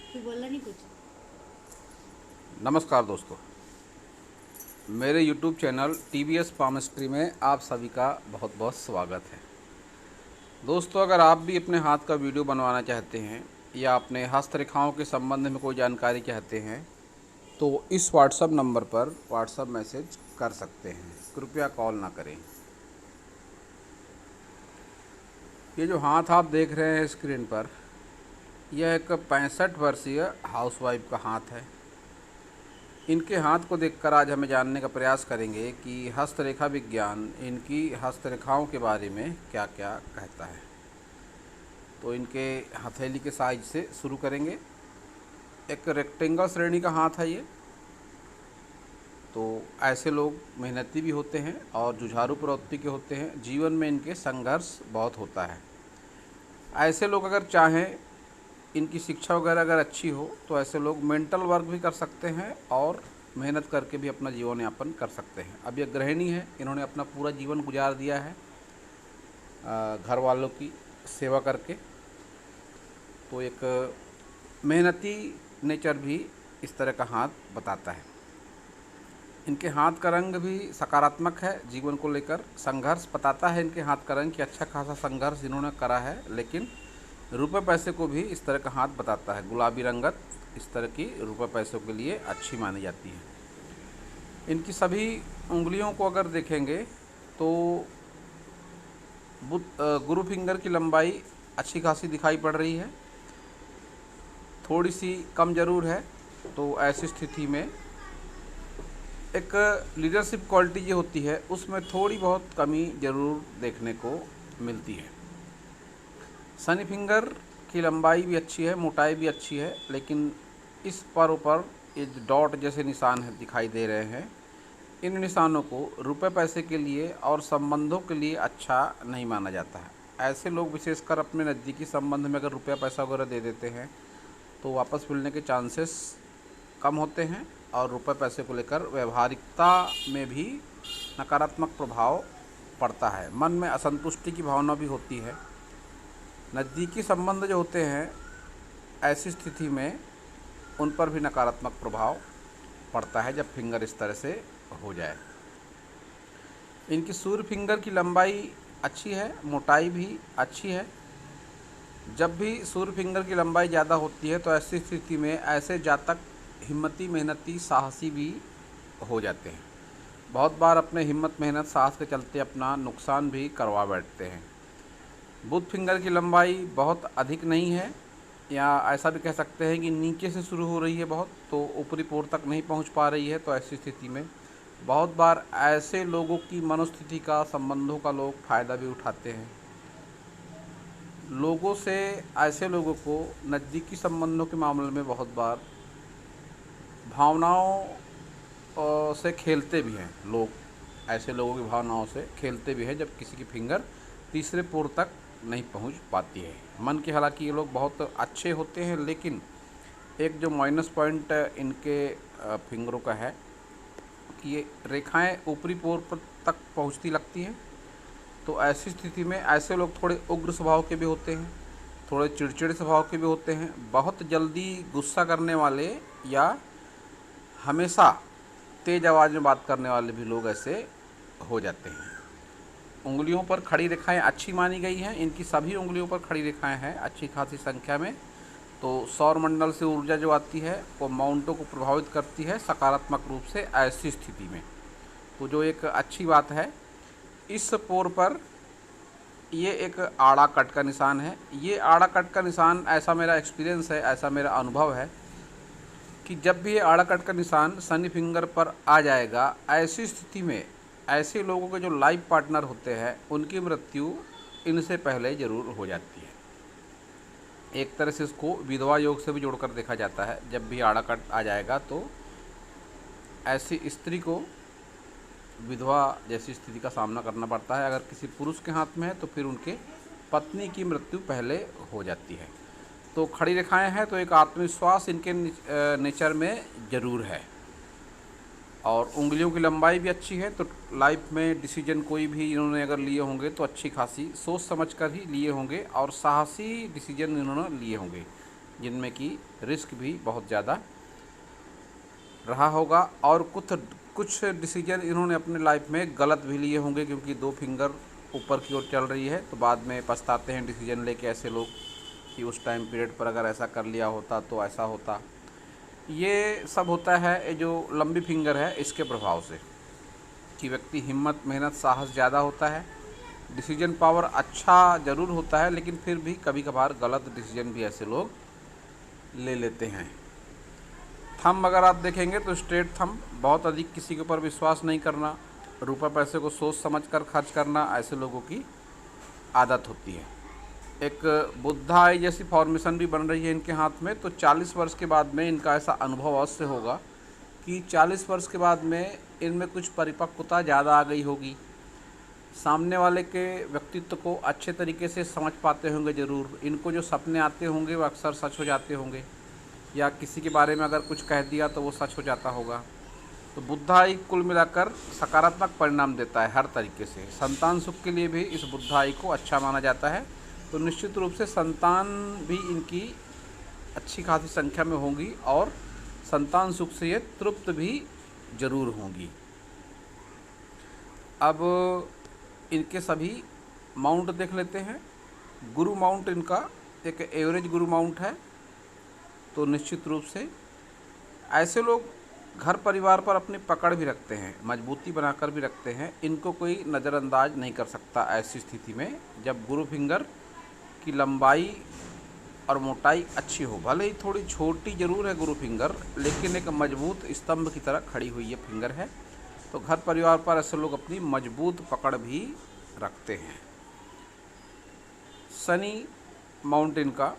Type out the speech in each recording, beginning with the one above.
तू बोला नहीं कुछ। नमस्कार दोस्तों, मेरे YouTube चैनल TVS पामिस्ट्री में आप सभी का बहुत बहुत स्वागत है। दोस्तों, अगर आप भी अपने हाथ का वीडियो बनवाना चाहते हैं या अपने हस्तरेखाओं के संबंध में कोई जानकारी चाहते हैं तो इस व्हाट्सएप नंबर पर व्हाट्सएप मैसेज कर सकते हैं। कृपया कॉल ना करें। ये जो हाथ आप देख रहे हैं स्क्रीन पर, यह एक 65 वर्षीय हाउसवाइफ का हाथ है। इनके हाथ को देखकर आज हमें जानने का प्रयास करेंगे कि हस्तरेखा विज्ञान इनकी हस्तरेखाओं के बारे में क्या क्या कहता है। तो इनके हथेली के साइज से शुरू करेंगे। एक रेक्टेंगल श्रेणी का हाथ है ये। तो ऐसे लोग मेहनती भी होते हैं और जुझारू प्रवृत्ति के होते हैं। जीवन में इनके संघर्ष बहुत होता है। ऐसे लोग अगर चाहें, इनकी शिक्षा वगैरह अगर अच्छी हो तो ऐसे लोग मेंटल वर्क भी कर सकते हैं और मेहनत करके भी अपना जीवन यापन कर सकते हैं। अब ये गृहिणी है, इन्होंने अपना पूरा जीवन गुजार दिया है घर वालों की सेवा करके। तो एक मेहनती नेचर भी इस तरह का हाथ बताता है। इनके हाथ का रंग भी सकारात्मक है। जीवन को लेकर संघर्ष बताता है इनके हाथ का रंग कि अच्छा खासा संघर्ष इन्होंने करा है, लेकिन रुपए पैसे को भी इस तरह का हाथ बताता है। गुलाबी रंगत इस तरह की रुपए पैसों के लिए अच्छी मानी जाती है। इनकी सभी उंगलियों को अगर देखेंगे तो गुरु फिंगर की लंबाई अच्छी खासी दिखाई पड़ रही है। थोड़ी सी कम ज़रूर है। तो ऐसी स्थिति में एक लीडरशिप क्वालिटी जो होती है उसमें थोड़ी बहुत कमी ज़रूर देखने को मिलती है। शनि फिंगर की लंबाई भी अच्छी है, मोटाई भी अच्छी है, लेकिन इस पर ऊपर ये डॉट जैसे निशान है दिखाई दे रहे हैं। इन निशानों को रुपए पैसे के लिए और संबंधों के लिए अच्छा नहीं माना जाता है। ऐसे लोग विशेषकर अपने नज़दीकी संबंध में अगर रुपया पैसा वगैरह दे देते हैं तो वापस मिलने के चांसेस कम होते हैं और रुपए पैसे को लेकर व्यवहारिकता में भी नकारात्मक प्रभाव पड़ता है। मन में असंतुष्टि की भावना भी होती है। नज़दीकी संबंध जो होते हैं, ऐसी स्थिति में उन पर भी नकारात्मक प्रभाव पड़ता है जब फिंगर इस तरह से हो जाए। इनकी सूर्य फिंगर की लंबाई अच्छी है, मोटाई भी अच्छी है। जब भी सूर्य फिंगर की लंबाई ज़्यादा होती है तो ऐसी स्थिति में ऐसे जातक हिम्मती, मेहनती, साहसी भी हो जाते हैं। बहुत बार अपने हिम्मत, मेहनत, साहस के चलते अपना नुकसान भी करवा बैठते हैं। बुध फिंगर की लंबाई बहुत अधिक नहीं है, या ऐसा भी कह सकते हैं कि नीचे से शुरू हो रही है बहुत, तो ऊपरी पोर तक नहीं पहुंच पा रही है। तो ऐसी स्थिति में बहुत बार ऐसे लोगों की मनोस्थिति का, संबंधों का लोग फ़ायदा भी उठाते हैं। लोगों से, ऐसे लोगों को नज़दीकी संबंधों के मामले में बहुत बार भावनाओं से खेलते भी हैं लोग। ऐसे लोगों की भावनाओं से खेलते भी हैं जब किसी की फिंगर तीसरे पोर तक नहीं पहुंच पाती है। मन के हालांकि ये लोग बहुत अच्छे होते हैं, लेकिन एक जो माइनस पॉइंट इनके फिंगरों का है कि ये रेखाएं ऊपरी पोर पर तक पहुंचती लगती हैं। तो ऐसी स्थिति में ऐसे लोग थोड़े उग्र स्वभाव के भी होते हैं, थोड़े चिड़चिड़े स्वभाव के भी होते हैं। बहुत जल्दी गुस्सा करने वाले या हमेशा तेज़ आवाज़ में बात करने वाले भी लोग ऐसे हो जाते हैं। उंगलियों पर खड़ी रेखाएं अच्छी मानी गई हैं। इनकी सभी उंगलियों पर खड़ी रेखाएं हैं अच्छी खासी संख्या में। तो सौर मंडल से ऊर्जा जो आती है वो माउंटों को प्रभावित करती है सकारात्मक रूप से ऐसी स्थिति में। तो जो एक अच्छी बात है, इस पोर पर ये एक आड़ा कट का निशान है। ये आड़ा कट का निशान, ऐसा मेरा एक्सपीरियंस है, ऐसा मेरा अनुभव है कि जब भी ये आड़ा कट का निशान शनि फिंगर पर आ जाएगा, ऐसी स्थिति में ऐसे लोगों के जो लाइफ पार्टनर होते हैं उनकी मृत्यु इनसे पहले ज़रूर हो जाती है। एक तरह से इसको विधवा योग से भी जोड़कर देखा जाता है। जब भी आड़ा कट आ जाएगा तो ऐसी स्त्री को विधवा जैसी स्थिति का सामना करना पड़ता है। अगर किसी पुरुष के हाथ में है तो फिर उनके पत्नी की मृत्यु पहले हो जाती है। तो खड़ी रेखाएं हैं तो एक आत्मविश्वास इनके नेचर में ज़रूर है। और उंगलियों की लंबाई भी अच्छी है। तो लाइफ में डिसीजन कोई भी इन्होंने अगर लिए होंगे तो अच्छी खासी सोच समझ कर ही लिए होंगे और साहसी डिसीजन इन्होंने लिए होंगे। जिनमें कि रिस्क भी बहुत ज़्यादा रहा होगा और कुछ डिसीजन इन्होंने अपने लाइफ में गलत भी लिए होंगे, क्योंकि 2 फिंगर ऊपर की ओर चल रही है तो बाद में पछताते हैं डिसीजन लेके ऐसे लोग कि उस टाइम पीरियड पर अगर ऐसा कर लिया होता तो ऐसा होता। ये सब होता है ये जो लंबी फिंगर है इसके प्रभाव से, कि व्यक्ति हिम्मत, मेहनत, साहस ज़्यादा होता है, डिसीजन पावर अच्छा ज़रूर होता है, लेकिन फिर भी कभी कभार गलत डिसीजन भी ऐसे लोग ले लेते हैं। थंब अगर आप देखेंगे तो स्ट्रेट थंब, बहुत अधिक किसी के ऊपर विश्वास नहीं करना, रुपए पैसे को सोच समझ कर खर्च करना, ऐसे लोगों की आदत होती है। एक बुद्धा आई जैसी फॉर्मेशन भी बन रही है इनके हाथ में, तो 40 वर्ष के बाद में इनका ऐसा अनुभव अवश्य होगा कि 40 वर्ष के बाद में इनमें कुछ परिपक्वता ज़्यादा आ गई होगी, सामने वाले के व्यक्तित्व को अच्छे तरीके से समझ पाते होंगे ज़रूर, इनको जो सपने आते होंगे वो अक्सर सच हो जाते होंगे, या किसी के बारे में अगर कुछ कह दिया तो वो सच हो जाता होगा। तो बुद्धाई कुल मिलाकर सकारात्मक परिणाम देता है हर तरीके से। संतान सुख के लिए भी इस बुद्धाई को अच्छा माना जाता है, तो निश्चित रूप से संतान भी इनकी अच्छी खासी संख्या में होंगी और संतान सुख से ये तृप्त भी जरूर होंगी। अब इनके सभी माउंट देख लेते हैं। गुरु माउंट इनका एक एवरेज गुरु माउंट है, तो निश्चित रूप से ऐसे लोग घर परिवार पर अपनी पकड़ भी रखते हैं, मजबूती बनाकर भी रखते हैं, इनको कोई नज़रअंदाज नहीं कर सकता ऐसी स्थिति में जब गुरु फिंगर की लंबाई और मोटाई अच्छी हो। भले ही थोड़ी छोटी ज़रूर है गुरु फिंगर, लेकिन एक मजबूत स्तंभ की तरह खड़ी हुई ये फिंगर है, तो घर परिवार पर ऐसे लोग अपनी मजबूत पकड़ भी रखते हैं। शनि माउंटेन का,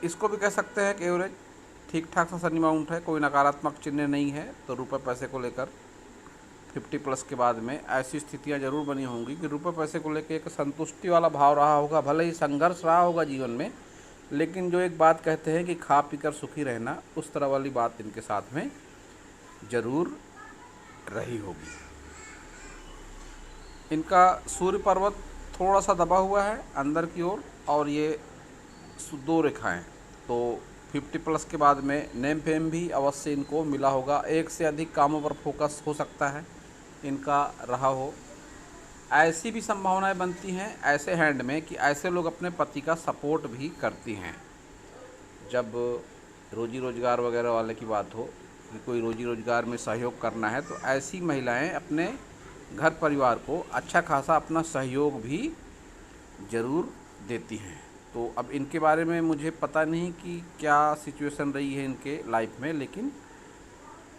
इसको भी कह सकते हैं कि एवरेज ठीक ठाक सा शनि माउंट है, कोई नकारात्मक चिन्ह नहीं है, तो रुपए पैसे को लेकर 50 प्लस के बाद में ऐसी स्थितियां ज़रूर बनी होंगी कि रुपए पैसे को लेकर एक संतुष्टि वाला भाव रहा होगा, भले ही संघर्ष रहा होगा जीवन में, लेकिन जो एक बात कहते हैं कि खा पी कर सुखी रहना, उस तरह वाली बात इनके साथ में ज़रूर रही होगी। इनका सूर्य पर्वत थोड़ा सा दबा हुआ है अंदर की ओर, और ये 2 रेखाएं, तो 50 प्लस के बाद में नेम फेम भी अवश्य इनको मिला होगा, एक से अधिक कामों पर फोकस हो सकता है इनका रहा हो। ऐसी भी संभावनाएं बनती हैं ऐसे हैंड में कि ऐसे लोग अपने पति का सपोर्ट भी करती हैं। जब रोजी रोजगार वगैरह वाले की बात हो कि कोई रोजी रोजगार में सहयोग करना है, तो ऐसी महिलाएं अपने घर परिवार को अच्छा खासा अपना सहयोग भी ज़रूर देती हैं। तो अब इनके बारे में मुझे पता नहीं कि क्या सिचुएशन रही है इनके लाइफ में, लेकिन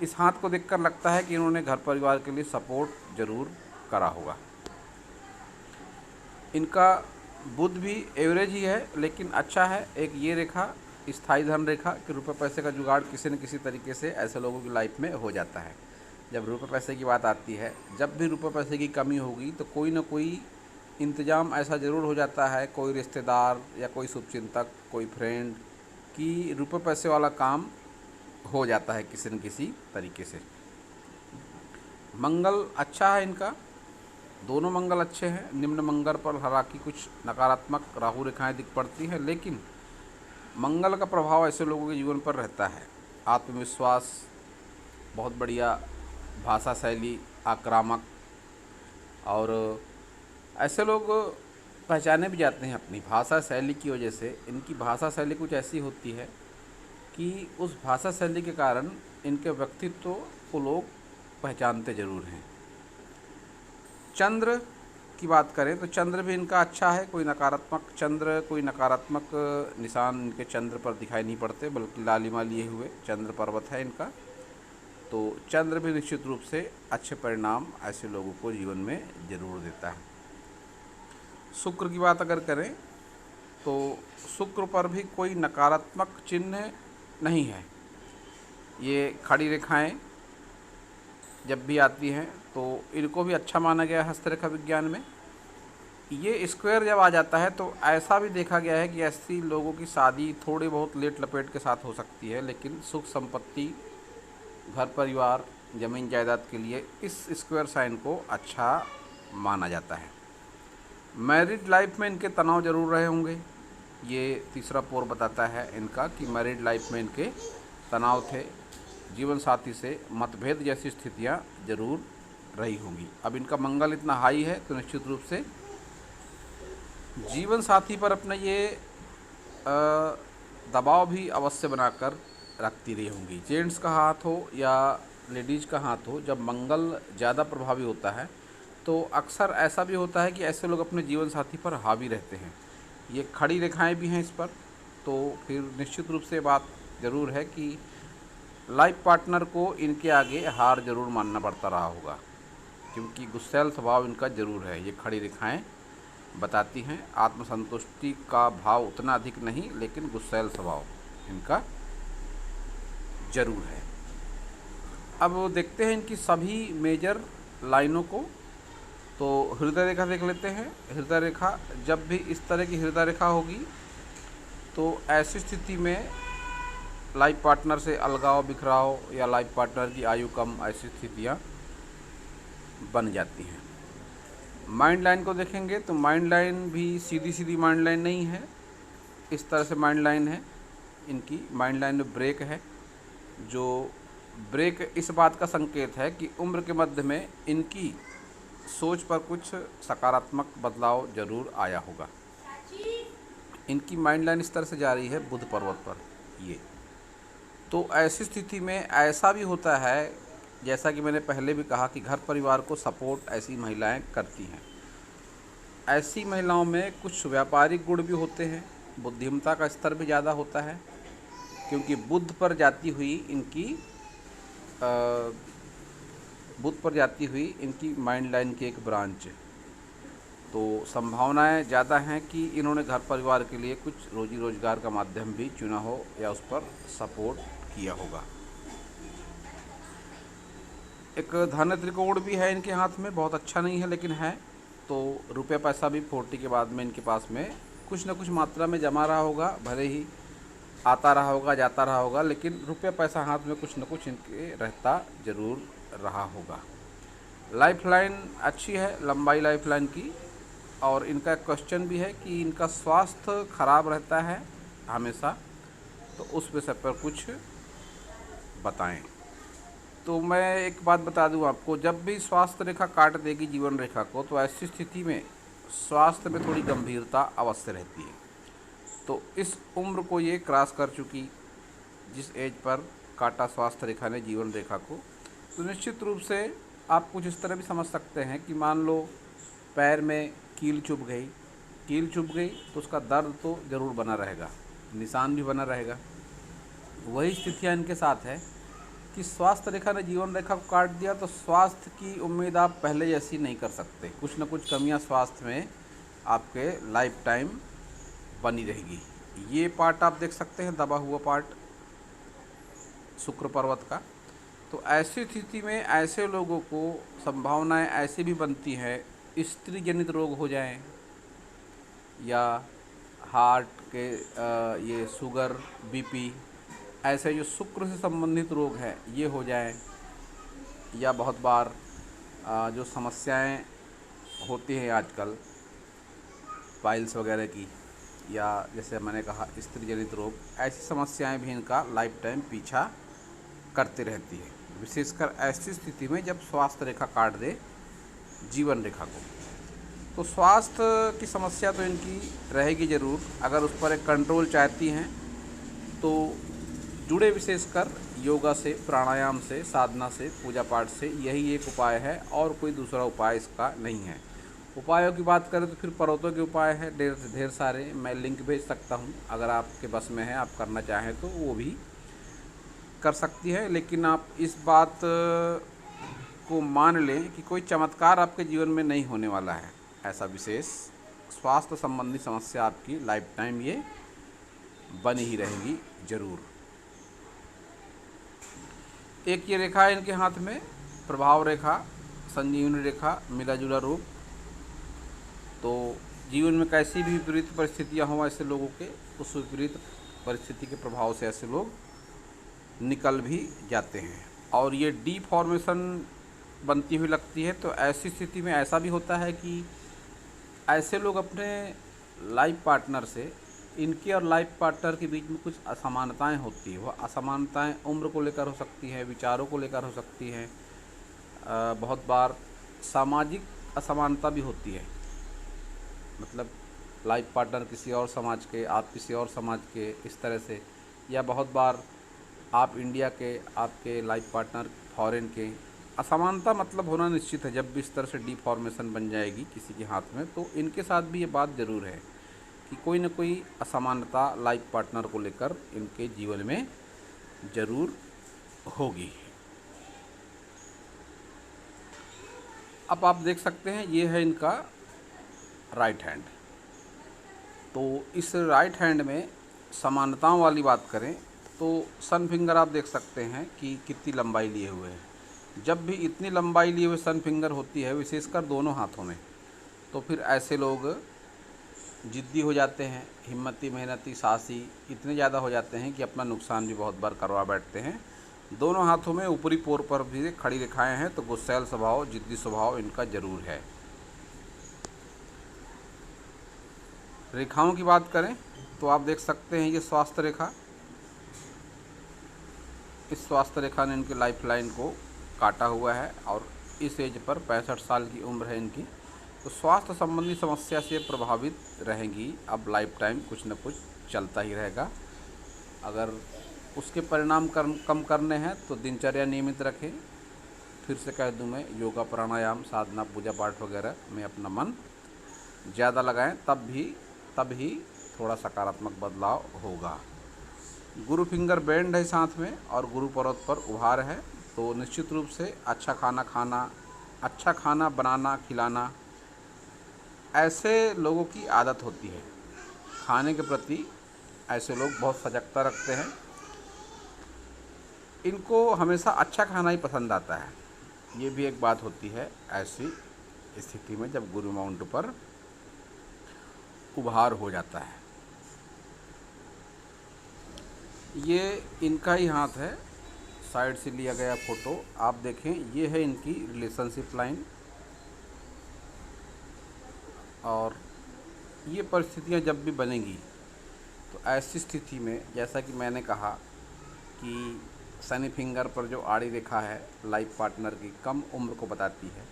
इस हाथ को देखकर लगता है कि इन्होंने घर परिवार के लिए सपोर्ट ज़रूर करा होगा। इनका बुध भी एवरेज ही है, लेकिन अच्छा है। एक ये रेखा स्थायी धन रेखा कि रुपए पैसे का जुगाड़ किसी न किसी तरीके से ऐसे लोगों की लाइफ में हो जाता है। जब रुपए पैसे की बात आती है, जब भी रुपए पैसे की कमी होगी तो कोई ना कोई इंतज़ाम ऐसा ज़रूर हो जाता है, कोई रिश्तेदार या कोई शुभचिंतक, कोई फ्रेंड, कि रुपए पैसे वाला काम हो जाता है किसी न किसी तरीके से। मंगल अच्छा है इनका, दोनों मंगल अच्छे हैं। निम्न मंगल पर हालांकि कुछ नकारात्मक राहु रेखाएं दिख पड़ती हैं, लेकिन मंगल का प्रभाव ऐसे लोगों के जीवन पर रहता है। आत्मविश्वास बहुत बढ़िया, भाषा शैली आक्रामक, और ऐसे लोग पहचाने भी जाते हैं अपनी भाषा शैली की वजह से। इनकी भाषा शैली कुछ ऐसी होती है कि उस भाषा शैली के कारण इनके व्यक्तित्व को लोग पहचानते ज़रूर हैं। चंद्र की बात करें तो चंद्र भी इनका अच्छा है, कोई नकारात्मक निशान इनके चंद्र पर दिखाई नहीं पड़ते, बल्कि लालिमा लिए हुए चंद्र पर्वत है इनका। तो चंद्र भी निश्चित रूप से अच्छे परिणाम ऐसे लोगों को जीवन में ज़रूर देता है। शुक्र की बात अगर करें तो शुक्र पर भी कोई नकारात्मक चिन्ह नहीं है। ये खड़ी रेखाएं जब भी आती हैं तो इनको भी अच्छा माना गया है हस्तरेखा विज्ञान में। ये स्क्वायर जब आ जाता है तो ऐसा भी देखा गया है कि ऐसी लोगों की शादी थोड़ी बहुत लेट लपेट के साथ हो सकती है, लेकिन सुख संपत्ति, घर परिवार, ज़मीन जायदाद के लिए इस स्क्वायर साइन को अच्छा माना जाता है। मैरिड लाइफ में इनके तनाव ज़रूर रहे होंगे, ये तीसरा पोर बताता है इनका कि मैरिड लाइफ में इनके तनाव थे, जीवन साथी से मतभेद जैसी स्थितियां जरूर रही होंगी। अब इनका मंगल इतना हाई है तो निश्चित रूप से जीवन साथी पर अपना ये दबाव भी अवश्य बनाकर रखती रही होंगी। जेंट्स का हाथ हो या लेडीज़ का हाथ हो, जब मंगल ज़्यादा प्रभावी होता है तो अक्सर ऐसा भी होता है कि ऐसे लोग अपने जीवन साथी पर हावी रहते हैं। ये खड़ी रेखाएं भी हैं इस पर, तो फिर निश्चित रूप से बात ज़रूर है कि लाइफ पार्टनर को इनके आगे हार जरूर मानना पड़ता रहा होगा, क्योंकि गुस्सैल स्वभाव इनका ज़रूर है। ये खड़ी रेखाएं बताती हैं आत्मसंतुष्टि का भाव उतना अधिक नहीं, लेकिन गुस्सैल स्वभाव इनका ज़रूर है। अब देखते हैं इनकी सभी मेजर लाइनों को। तो हृदय रेखा देख लेते हैं। हृदय रेखा, जब भी इस तरह की हृदय रेखा होगी तो ऐसी स्थिति में लाइफ पार्टनर से अलगाव, बिखराव या लाइफ पार्टनर की आयु कम, ऐसी स्थितियाँ बन जाती हैं। माइंड लाइन को देखेंगे तो माइंड लाइन भी सीधी सीधी माइंड लाइन नहीं है, इस तरह से माइंड लाइन है इनकी। माइंड लाइन में ब्रेक है, जो ब्रेक इस बात का संकेत है कि उम्र के मध्य में इनकी सोच पर कुछ सकारात्मक बदलाव जरूर आया होगा। इनकी माइंड लाइन इस तरह से जा रही है बुध पर्वत पर ये। तो ऐसी स्थिति में ऐसा भी होता है, जैसा कि मैंने पहले भी कहा, कि घर परिवार को सपोर्ट ऐसी महिलाएं करती हैं। ऐसी महिलाओं में कुछ व्यापारिक गुण भी होते हैं, बुद्धिमत्ता का स्तर भी ज़्यादा होता है, क्योंकि बुध पर जाती हुई इनकी माइंड लाइन की एक ब्रांच, तो संभावनाएं ज़्यादा हैं कि इन्होंने घर परिवार के लिए कुछ रोजी रोजगार का माध्यम भी चुना हो या उस पर सपोर्ट किया होगा। एक धन त्रिकोण भी है इनके हाथ में, बहुत अच्छा नहीं है लेकिन है। तो रुपया पैसा भी 40 के बाद में इनके पास में कुछ न कुछ मात्रा में जमा रहा होगा, भले ही आता रहा होगा, जाता रहा होगा, लेकिन रुपया पैसा हाथ में कुछ न कुछ इनके रहता जरूर रहा होगा। लाइफ लाइन अच्छी है, लंबाई लाइफ लाइन की। और इनका क्वेश्चन भी है कि इनका स्वास्थ्य खराब रहता है हमेशा, तो उस विषय पर कुछ बताएं। तो मैं एक बात बता दूं आपको, जब भी स्वास्थ्य रेखा काट देगी जीवन रेखा को, तो ऐसी स्थिति में स्वास्थ्य में थोड़ी गंभीरता अवश्य रहती है। तो इस उम्र को ये क्रॉस कर चुकी, जिस एज पर काटा स्वास्थ्य रेखा ने जीवन रेखा को, तो निश्चित रूप से आप कुछ इस तरह भी समझ सकते हैं कि मान लो पैर में कील चुभ गई तो उसका दर्द तो ज़रूर बना रहेगा, निशान भी बना रहेगा। वही स्थितियाँ इनके साथ है कि स्वास्थ्य रेखा ने जीवन रेखा को काट दिया, तो स्वास्थ्य की उम्मीद आप पहले जैसी नहीं कर सकते। कुछ न कुछ कमियां स्वास्थ्य में आपके लाइफ टाइम बनी रहेगी। ये पार्ट आप देख सकते हैं, दबा हुआ पार्ट शुक्र पर्वत का। तो ऐसी स्थिति में ऐसे लोगों को संभावनाएं ऐसी भी बनती है, स्त्री जनित रोग हो जाएं, या हार्ट के ये शुगर, बीपी, ऐसे जो शुक्र से संबंधित रोग हैं ये हो जाएं, या बहुत बार जो समस्याएं होती हैं आजकल पाइल्स वगैरह की, या जैसे मैंने कहा स्त्री जनित रोग, ऐसी समस्याएं भी इनका लाइफ टाइम पीछा करते रहती है। विशेषकर ऐसी स्थिति में जब स्वास्थ्य रेखा काट दे जीवन रेखा को, तो स्वास्थ्य की समस्या तो इनकी रहेगी ज़रूर। अगर उस पर एक कंट्रोल चाहती हैं तो जुड़े विशेषकर योगा से, प्राणायाम से, साधना से, पूजा पाठ से, यही एक उपाय है और कोई दूसरा उपाय इसका नहीं है। उपायों की बात करें तो फिर पर्वतों के उपाय है ढेर सारे, मैं लिंक भेज सकता हूँ, अगर आपके बस में है, आप करना चाहें तो वो भी कर सकती है। लेकिन आप इस बात को मान लें कि कोई चमत्कार आपके जीवन में नहीं होने वाला है। ऐसा विशेष स्वास्थ्य संबंधी समस्या आपकी लाइफ टाइम ये बनी ही रहेगी ज़रूर। एक ये रेखा है इनके हाथ में, प्रभाव रेखा, संजीवनी रेखा, मिला जुला रूप। तो जीवन में कैसी भी विपरीत परिस्थितियाँ हों ऐसे लोगों के, उस विपरीत परिस्थिति के प्रभाव से ऐसे लोग निकल भी जाते हैं और ये डी फॉर्मेशन बनती हुई लगती है। तो ऐसी स्थिति में ऐसा भी होता है कि ऐसे लोग अपने लाइफ पार्टनर से इनके और लाइफ पार्टनर के बीच में कुछ असमानताएं होती है। वह असमानताएं उम्र को लेकर हो सकती हैं, विचारों को लेकर हो सकती हैं, बहुत बार सामाजिक असमानता भी होती है। मतलब लाइफ पार्टनर किसी और समाज के, आप किसी और समाज के, इस तरह से। या बहुत बार आप इंडिया के, आपके लाइफ पार्टनर फॉरेन के। असमानता मतलब होना निश्चित है। जब भी इस तरह से डिफॉर्मेशन बन जाएगी किसी के हाथ में, तो इनके साथ भी ये बात ज़रूर है कि कोई न कोई असमानता लाइफ पार्टनर को लेकर इनके जीवन में ज़रूर होगी। अब आप देख सकते हैं ये है इनका राइट हैंड। तो इस राइट हैंड में समानताओं वाली बात करें तो सन फिंगर आप देख सकते हैं कि कितनी लंबाई लिए हुए हैं। जब भी इतनी लंबाई लिए हुए सन फिंगर होती है, विशेषकर दोनों हाथों में, तो फिर ऐसे लोग जिद्दी हो जाते हैं, हिम्मती, मेहनती, साहसी इतने ज़्यादा हो जाते हैं कि अपना नुकसान भी बहुत बार करवा बैठते हैं। दोनों हाथों में ऊपरी पोर पर भी खड़ी रेखाएं हैं, तो गुस्सैल स्वभाव, जिद्दी स्वभाव इनका ज़रूर है। रेखाओं की बात करें तो आप देख सकते हैं ये स्वास्थ्य रेखा। इस स्वास्थ्य रेखा ने इनकी लाइफ लाइन को काटा हुआ है और इस एज पर 65 साल की उम्र है इनकी। तो स्वास्थ्य संबंधी समस्या से प्रभावित रहेंगी। अब लाइफ टाइम कुछ न कुछ चलता ही रहेगा। अगर उसके परिणाम कम करने हैं तो दिनचर्या नियमित रखें। फिर से कह दूं मैं, योगा, प्राणायाम, साधना, पूजा पाठ वगैरह में अपना मन ज़्यादा लगाएं, तब ही थोड़ा सकारात्मक बदलाव होगा। गुरु फिंगर बैंड है साथ में और गुरु पर्वत पर उभार है। तो निश्चित रूप से अच्छा खाना बनाना, खिलाना, ऐसे लोगों की आदत होती है। खाने के प्रति ऐसे लोग बहुत सजगता रखते हैं। इनको हमेशा अच्छा खाना ही पसंद आता है। ये भी एक बात होती है ऐसी स्थिति में जब गुरु माउंट पर उभार हो जाता है। ये इनका ही हाथ है, साइड से लिया गया फ़ोटो आप देखें। ये है इनकी रिलेशनशिप लाइन। और ये परिस्थितियाँ जब भी बनेंगी तो ऐसी स्थिति में, जैसा कि मैंने कहा कि शनि फिंगर पर जो आड़ी रेखा है लाइफ पार्टनर की, कम उम्र को बताती है,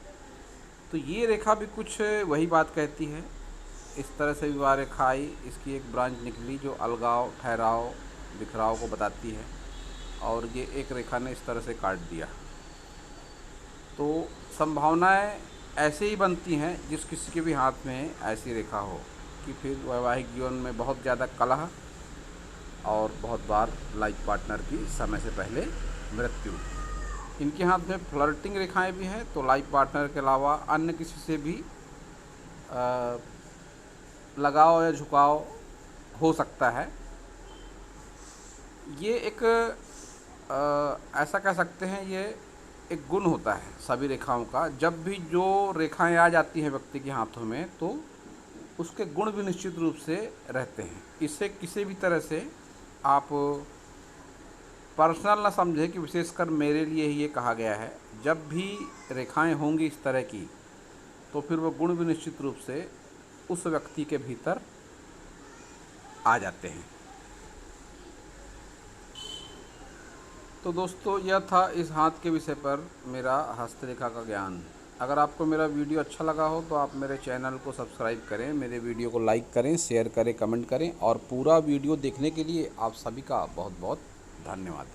तो ये रेखा भी कुछ वही बात कहती है। इस तरह से विवाह रेखा आई, इसकी एक ब्रांच निकली जो अलगाव, ठहराव, बिखराव को बताती है, और ये एक रेखा ने इस तरह से काट दिया। तो संभावनाएं ऐसे ही बनती हैं जिस किसी के भी हाथ में ऐसी रेखा हो कि फिर वैवाहिक जीवन में बहुत ज़्यादा कलह और बहुत बार लाइफ पार्टनर की समय से पहले मृत्यु। इनके हाथ में फ्लर्टिंग रेखाएं भी हैं, तो लाइफ पार्टनर के अलावा अन्य किसी से भी लगाव या झुकाव हो सकता है। ये एक ऐसा कह सकते हैं, ये एक गुण होता है सभी रेखाओं का। जब भी जो रेखाएं आ जाती हैं व्यक्ति के हाथों में, तो उसके गुण भी निश्चित रूप से रहते हैं। इसे किसी भी तरह से आप पर्सनल ना समझें कि विशेषकर मेरे लिए ही ये कहा गया है। जब भी रेखाएं होंगी इस तरह की, तो फिर वो गुण भी निश्चित रूप से उस व्यक्ति के भीतर आ जाते हैं। तो दोस्तों, यह था इस हाथ के विषय पर मेरा हस्तरेखा का ज्ञान। अगर आपको मेरा वीडियो अच्छा लगा हो तो आप मेरे चैनल को सब्सक्राइब करें, मेरे वीडियो को लाइक करें, शेयर करें, कमेंट करें, और पूरा वीडियो देखने के लिए आप सभी का बहुत बहुत धन्यवाद।